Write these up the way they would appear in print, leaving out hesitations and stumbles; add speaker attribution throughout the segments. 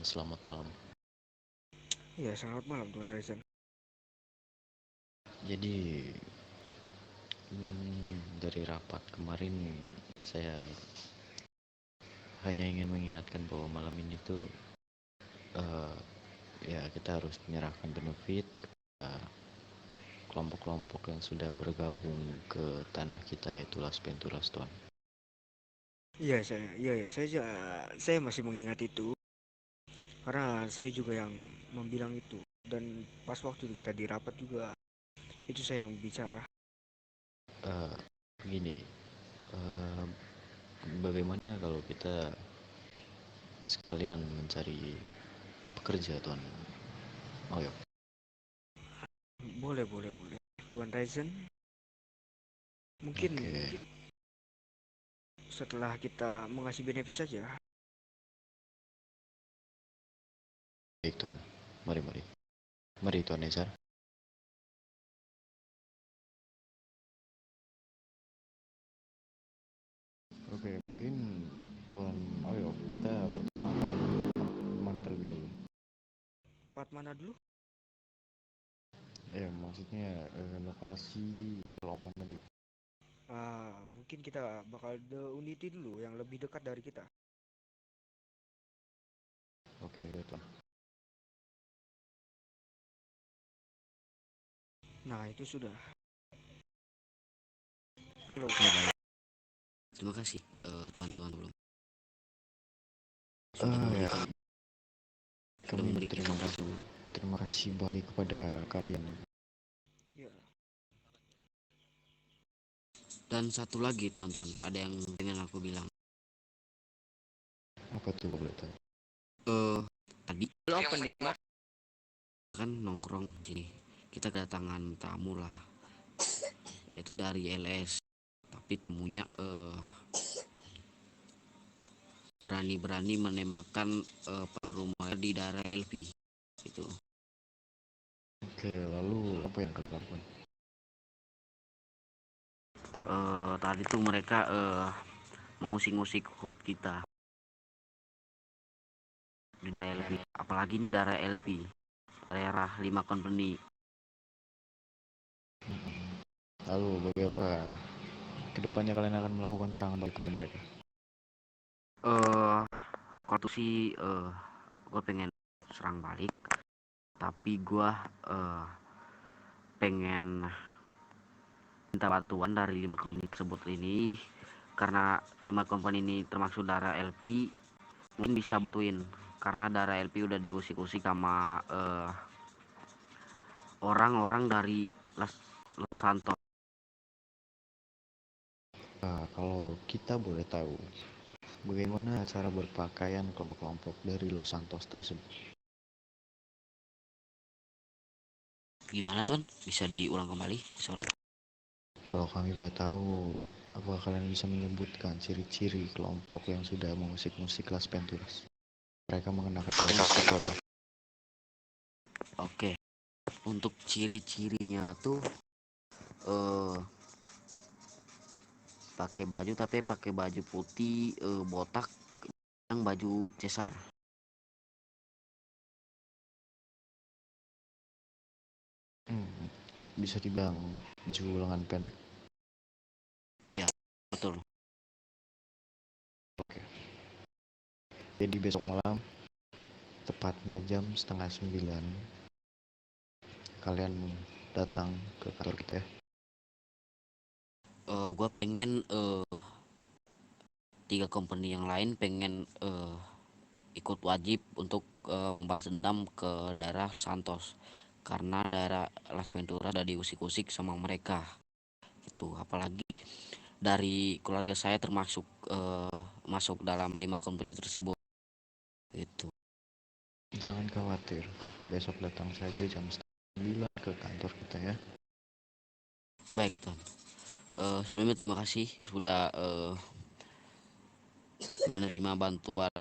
Speaker 1: Selamat malam.
Speaker 2: Iya, selamat malam Tuan Reza.
Speaker 1: Jadi dari rapat kemarin saya hanya ingin mengingatkan bahwa malam ini tuh eh, ya kita harus menyerahkan benefit ke kelompok-kelompok yang sudah bergabung ke tanah kita, yaitu Las Venturas, Tuan.
Speaker 2: Saya masih mengingat itu karena saya juga yang membilang itu, dan pas waktu kita di rapat juga itu saya yang bicara.
Speaker 1: Eh, Begini, eh, bagaimana kalau kita sekalian mencari pekerja, Tuan? Oh ya,
Speaker 2: Boleh. Tuan Ryzen, mungkin
Speaker 1: oke,
Speaker 2: setelah kita mengasih benefit saja.
Speaker 1: baik Tuan. Mari, mari Tuan Nezar. Oke, mungkin Tuan Oyo kita pertama terlebih dulu.
Speaker 2: Part mana dulu?
Speaker 1: Ya, maksudnya lokasi kelompok tadi.
Speaker 2: Mungkin kita bakal the Unity dulu yang lebih dekat dari kita.
Speaker 1: Oke, baiklah.
Speaker 2: Nah, itu sudah. Halo.
Speaker 3: Oke, baik. Terima kasih teman-teman belum sudah
Speaker 1: Ya,
Speaker 3: memberikan
Speaker 1: kami
Speaker 3: informasi.
Speaker 1: terima kasih balik kepada kalian.
Speaker 2: Ya,
Speaker 3: Dan satu lagi teman-teman, ada yang pengen aku bilang.
Speaker 1: Apa tuh boleh tahu?
Speaker 3: Tadi
Speaker 2: belum open nih, Mas.
Speaker 3: kan nongkrong sini, kita kedatangan tamu lah, itu dari LS, tapi temunya berani-berani menembakkan rumah di daerah LP itu.
Speaker 1: Oke, lalu apa yang kalian lakukan?
Speaker 3: Tadi tuh mereka musik-musik kita di daerah LP, apalagi di daerah LP, daerah 5 company.
Speaker 1: Lalu bagaimana kedepannya kalian akan melakukan serangan balik kepada mereka?
Speaker 3: Kalau tuh sih gue pengen serang balik, tapi gue pengen minta bantuan dari 5 company tersebut ini, karena 5 company ini termasuk darah LP, mungkin bisa bantuin karena darah LP udah diusik-usik sama orang-orang dari Los Santos.
Speaker 1: Kalau kita boleh tahu, bagaimana cara berpakaian kelompok-kelompok dari Los Santos tersebut?
Speaker 3: Gimana kan, bisa diulang kembali? Sorry.
Speaker 1: Kalau kami boleh tahu, apakah kalian bisa menyebutkan ciri-ciri kelompok yang sudah mengusik-musik Las Venturas? Mereka mengenakan apa?
Speaker 3: Oke, untuk ciri-cirinya tuh eh pakai baju, tapi pakai baju putih botak, yang baju cesar.
Speaker 1: Bisa dibilang baju lengan pendek.
Speaker 3: Ya, betul.
Speaker 1: Oke. Jadi besok malam, tepatnya jam 8:30, kalian datang ke kantor kita ya.
Speaker 3: Gue pengen 3 company yang lain pengen ikut wajib untuk membalas dendam ke daerah Santos, karena daerah Las Ventura udah diusik-usik sama mereka itu. Apalagi dari keluarga saya termasuk masuk dalam 5 company tersebut itu.
Speaker 1: Jangan khawatir, besok datang saja jam 9 ke kantor kita ya.
Speaker 3: Baik Tuan, sebelumnya terima kasih sudah menerima bantuan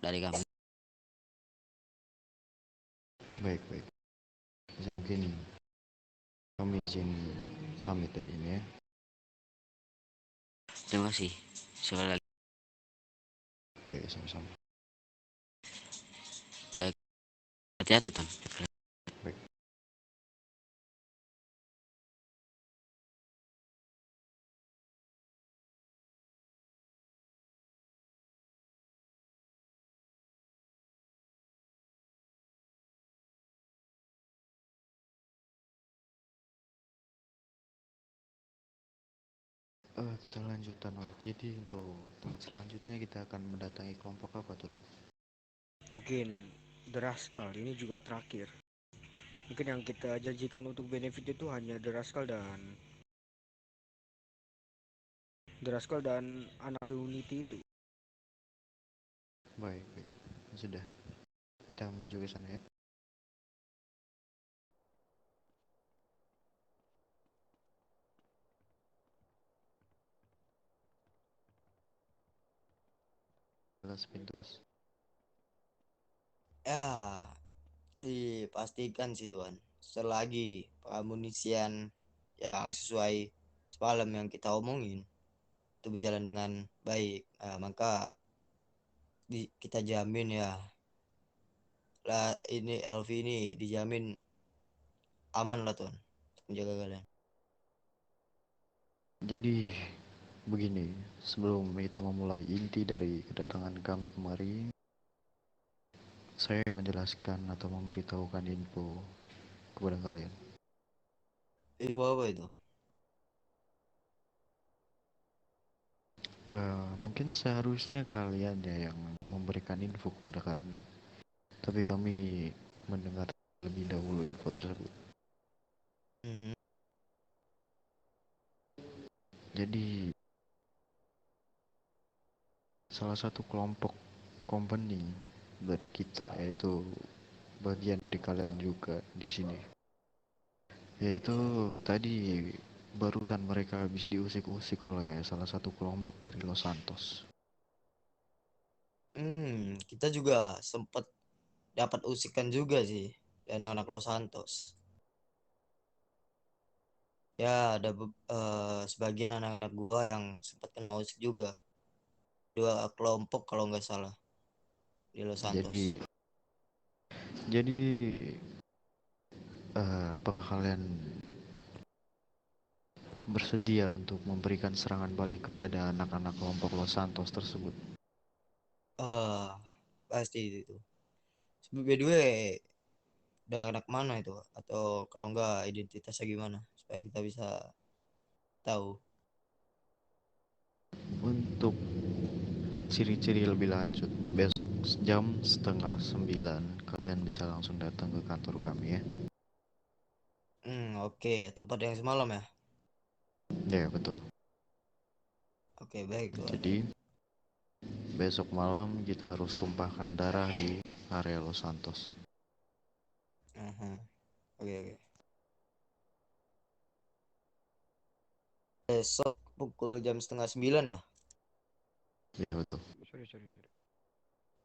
Speaker 3: dari kami.
Speaker 1: Baik. Mungkin kami izin pamit ini ya.
Speaker 3: Terima kasih sekali lagi.
Speaker 1: Oke, sama-sama.
Speaker 3: hati-hati Tuan.
Speaker 1: Baik. Kita lanjutkan. Jadi untuk selanjutnya kita akan mendatangi kelompok apa tuh?
Speaker 2: Mungkin The Rascal ini juga terakhir. Mungkin yang kita janjikan untuk benefit itu hanya The Rascal dan anak Unity itu.
Speaker 1: Baik, baik. Sudah. Kita menuju ke sana ya. Las Pinturas.
Speaker 4: Ya, dipastikan sih Tuan. Selagi pengamunisian yang sesuai semalam yang kita omongin itu berjalan dengan baik, maka kita jamin ya lah ini LV ini dijamin aman lah Tuan untuk menjaga kalian.
Speaker 1: Jadi begini, sebelum kita memulai inti dari kedatangan kami kemari, saya menjelaskan atau memberitahukan info kepada kalian.
Speaker 4: Apa itu?
Speaker 1: Mungkin seharusnya kalian ya yang memberikan info kepada kami, tapi kami mendengar lebih dahulu info tersebut.
Speaker 4: Mhm.
Speaker 1: Jadi salah satu kelompok company buat kita, yaitu bagian dari kalian juga di sini, yaitu tadi barusan mereka habis diusik-usik oleh salah satu kelompok di Los Santos.
Speaker 4: Kita juga sempat dapat usikan juga sih dan anak Los Santos. Ya ada sebagian anak-anak gua yang sempat kena usik juga. Dua kelompok kalau nggak salah di Los Santos.
Speaker 1: Jadi apakah kalian bersedia untuk memberikan serangan balik kepada anak-anak kelompok Los Santos tersebut?
Speaker 4: eh Pasti itu. By the way, udah anak mana itu? Atau kalau nggak identitasnya gimana? Supaya kita bisa tahu.
Speaker 1: Untuk ciri-ciri lebih lanjut, besok jam 8:30 kalian bisa langsung datang ke kantor kami ya.
Speaker 4: Oke. Tempat yang semalam ya?
Speaker 1: Ya betul.
Speaker 4: Oke, baik Tuan.
Speaker 1: Jadi besok malam kita harus tumpahkan darah di area Los Santos.
Speaker 4: Mhm. Oke, oke. Besok pukul jam 8:30 lah.
Speaker 1: Ya betul.
Speaker 2: Sorry.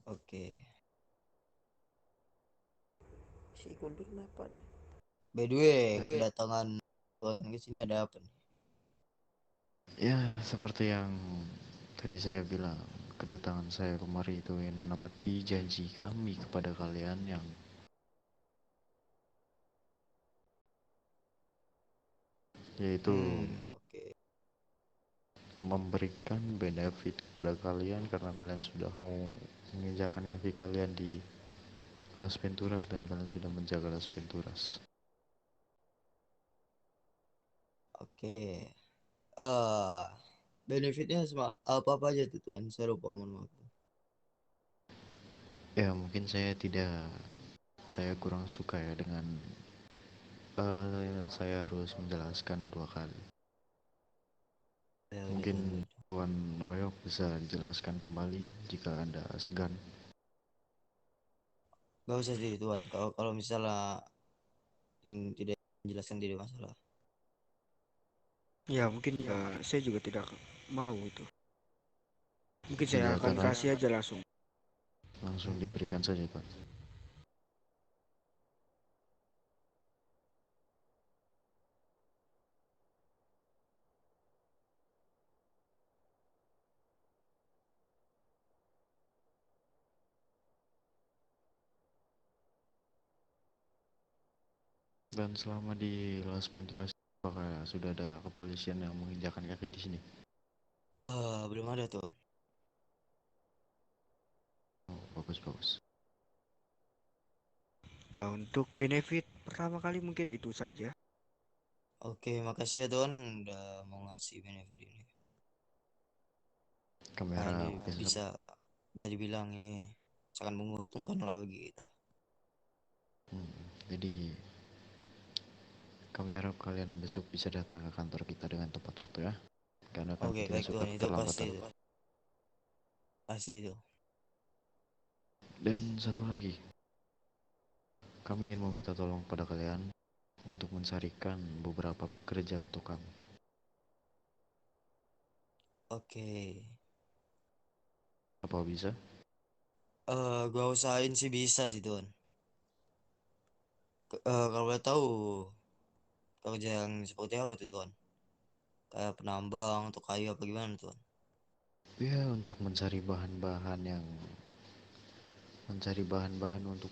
Speaker 4: Oke. Si kundur kenapa? By the way, kedatangan Tuan ke sini ada apa nih?
Speaker 1: Ya seperti yang tadi saya bilang, kedatangan saya kemari itu yang menepati janji kami kepada kalian yang yaitu
Speaker 4: Oke.
Speaker 1: memberikan benefit kepada kalian karena kalian sudah mau menginjakan kaki kalian di Las Venturas dan kalian sudah menjaga Las Venturas.
Speaker 4: Oke. eh Benefitnya apa apa aja tuh Tuan? Saya lupa mohon maaf.
Speaker 1: Ya mungkin saya kurang suka ya dengan saya harus menjelaskan dua kali.
Speaker 4: Ya udah
Speaker 1: Mungkin
Speaker 4: Tuan.
Speaker 1: Tuan Oyok bisa dijelaskan kembali jika Anda segan.
Speaker 4: Gak usah sih Tuan. Kalau kalau misalnya tidak menjelaskan tidak masalah.
Speaker 2: Ya mungkin ya saya juga tidak mau itu. Mungkin saya
Speaker 1: Iya,
Speaker 2: akan
Speaker 1: karena
Speaker 2: kasih aja langsung.
Speaker 1: langsung diberikan saja Tuan. Dan selama di Las Venturas, apakah sudah ada kepolisian yang menginjakan kaki di sini?
Speaker 4: Belum ada tuh.
Speaker 1: Oh, bagus bagus.
Speaker 2: Nah, untuk benefit pertama kali mungkin itu saja.
Speaker 4: Oke, makasih ya Don udah mau ngasih benefit ini. Nah,
Speaker 1: Kamera
Speaker 4: ini
Speaker 1: besok.
Speaker 4: bisa dibilang ini sangat menguntungkan lah bagi kita.
Speaker 1: Jadi kamera kalian besok bisa datang ke kantor kita dengan tepat waktu ya. Karena kami
Speaker 4: Oke,
Speaker 1: tidak
Speaker 4: baik
Speaker 1: suka
Speaker 4: Tuhan, itu pasti
Speaker 1: keterlambatan.
Speaker 4: itu. Pasti itu.
Speaker 1: Dan satu lagi, kami ingin meminta tolong pada kalian untuk mencarikan beberapa pekerja untuk kami.
Speaker 4: Oke.
Speaker 1: Apa bisa?
Speaker 4: Gua usahain sih bisa sih Tuhan. Kalau boleh tahu kerja yang seperti apa tuh Tuhan? Kayak penambang atau kayu apa gimana Tuhan?
Speaker 1: Ya, untuk mencari bahan-bahan untuk